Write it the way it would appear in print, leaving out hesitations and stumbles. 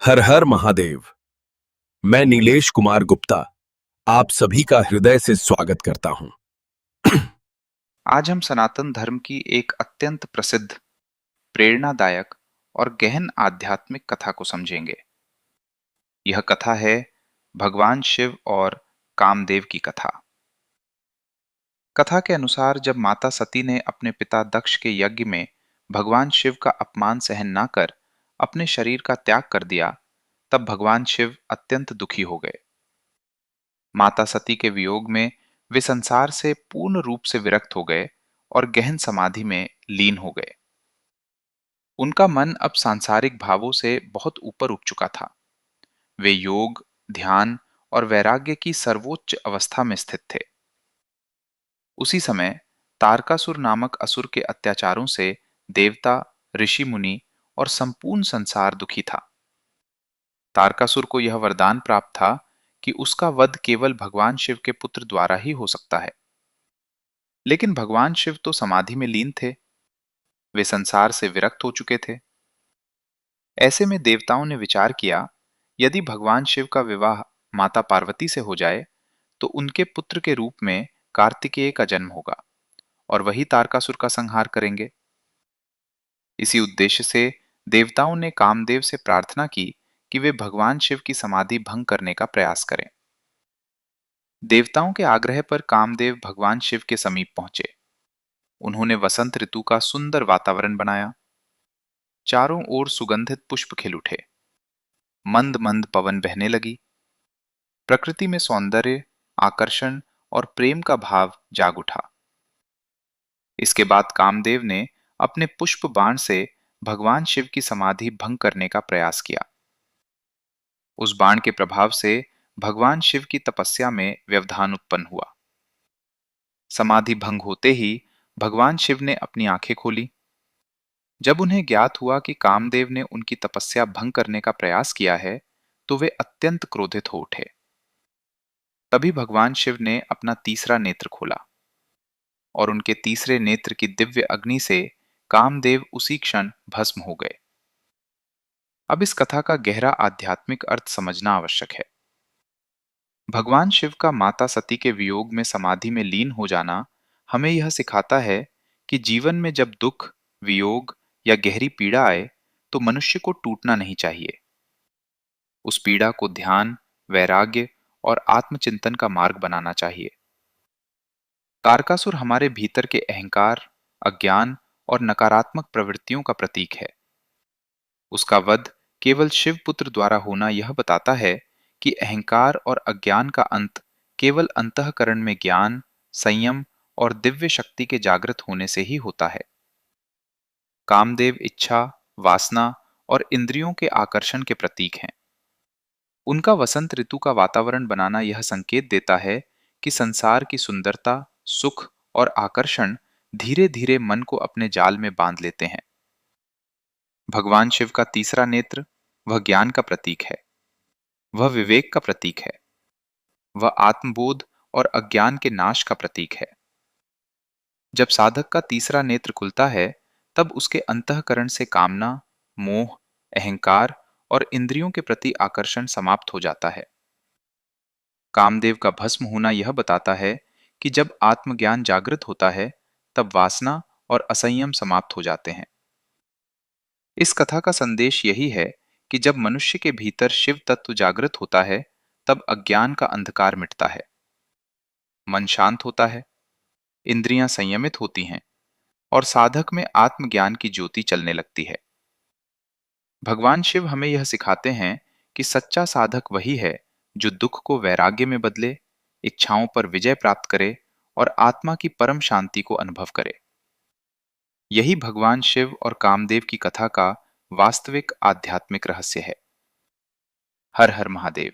हर हर महादेव। मैं नीलेश कुमार गुप्ता आप सभी का हृदय से स्वागत करता हूं। आज हम सनातन धर्म की एक अत्यंत प्रसिद्ध, प्रेरणादायक और गहन आध्यात्मिक कथा को समझेंगे। यह कथा है भगवान शिव और कामदेव की कथा। कथा के अनुसार जब माता सती ने अपने पिता दक्ष के यज्ञ में भगवान शिव का अपमान सहन न कर अपने शरीर का त्याग कर दिया, तब भगवान शिव अत्यंत दुखी हो गए। माता सती के वियोग में वे संसार से पूर्ण रूप से विरक्त हो गए और गहन समाधि में लीन हो गए। उनका मन अब सांसारिक भावों से बहुत ऊपर उठ चुका था। वे योग, ध्यान और वैराग्य की सर्वोच्च अवस्था में स्थित थे। उसी समय तारकासुर नामक असुर के अत्याचारों से देवता, ऋषि मुनि और संपूर्ण संसार दुखी था। तारकासुर को यह वरदान प्राप्त था कि उसका वध केवल भगवान शिव के पुत्र द्वारा ही हो सकता है। लेकिन भगवान शिव तो समाधि में लीन थे, वे संसार से विरक्त हो चुके थे। ऐसे में देवताओं ने विचार किया, यदि भगवान शिव का विवाह माता पार्वती से हो जाए तो उनके पुत्र के रूप में कार्तिकेय का जन्म होगा और वही तारकासुर का संहार करेंगे। इसी उद्देश्य से देवताओं ने कामदेव से प्रार्थना की कि वे भगवान शिव की समाधि भंग करने का प्रयास करें। देवताओं के आग्रह पर कामदेव भगवान शिव के समीप पहुंचे। उन्होंने वसंत ऋतु का सुंदर वातावरण बनाया। चारों ओर सुगंधित पुष्प खिल उठे, मंद मंद पवन बहने लगी। प्रकृति में सौंदर्य, आकर्षण और प्रेम का भाव जाग उठा। इसके बाद कामदेव ने अपने पुष्प बाण से भगवान शिव की समाधि भंग करने का प्रयास किया। उस बाण के प्रभाव से भगवान शिव की तपस्या में व्यवधान उत्पन्न हुआ। समाधि भंग होते ही भगवान शिव ने अपनी आंखें खोली। जब उन्हें ज्ञात हुआ कि कामदेव ने उनकी तपस्या भंग करने का प्रयास किया है, तो वे अत्यंत क्रोधित हो उठे। तभी भगवान शिव ने अपना तीसरा नेत्र खोला और उनके तीसरे नेत्र की दिव्य अग्नि से कामदेव उसी क्षण भस्म हो गए। अब इस कथा का गहरा आध्यात्मिक अर्थ समझना आवश्यक है। भगवान शिव का माता सती के वियोग में समाधि में लीन हो जाना हमें यह सिखाता है कि जीवन में जब दुख, वियोग या गहरी पीड़ा आए तो मनुष्य को टूटना नहीं चाहिए। उस पीड़ा को ध्यान, वैराग्य और आत्मचिंतन का मार्ग बनाना चाहिए। तारकासुर हमारे भीतर के अहंकार, अज्ञान और नकारात्मक प्रवृत्तियों का प्रतीक है। उसका वध केवल शिव पुत्र द्वारा होना यह बताता है कि अहंकार और अज्ञान का अंत केवल अंतःकरण में ज्ञान, संयम और दिव्य शक्ति के जागृत होने से ही होता है। कामदेव इच्छा, वासना और इंद्रियों के आकर्षण के प्रतीक हैं। उनका वसंत ऋतु का वातावरण बनाना यह संकेत देता है कि संसार की सुंदरता, सुख और आकर्षण धीरे धीरे मन को अपने जाल में बांध लेते हैं। भगवान शिव का तीसरा नेत्र, वह ज्ञान का प्रतीक है, वह विवेक का प्रतीक है, वह आत्मबोध और अज्ञान के नाश का प्रतीक है। जब साधक का तीसरा नेत्र खुलता है, तब उसके अंतःकरण से कामना, मोह, अहंकार और इंद्रियों के प्रति आकर्षण समाप्त हो जाता है। कामदेव का भस्म होना यह बताता है कि जब आत्मज्ञान जागृत होता है, तब वासना और असंयम समाप्त हो जाते हैं। इस कथा का संदेश यही है कि जब मनुष्य के भीतर शिव तत्व जागृत होता है, तब अज्ञान का अंधकार मिटता है, मन शांत होता है, इंद्रियां संयमित होती हैं और साधक में आत्मज्ञान की ज्योति चलने लगती है। भगवान शिव हमें यह सिखाते हैं कि सच्चा साधक वही है जो दुख को वैराग्य में बदले, इच्छाओं पर विजय प्राप्त करे और आत्मा की परम शांति को अनुभव करे। यही भगवान शिव और कामदेव की कथा का वास्तविक आध्यात्मिक रहस्य है। हर हर महादेव।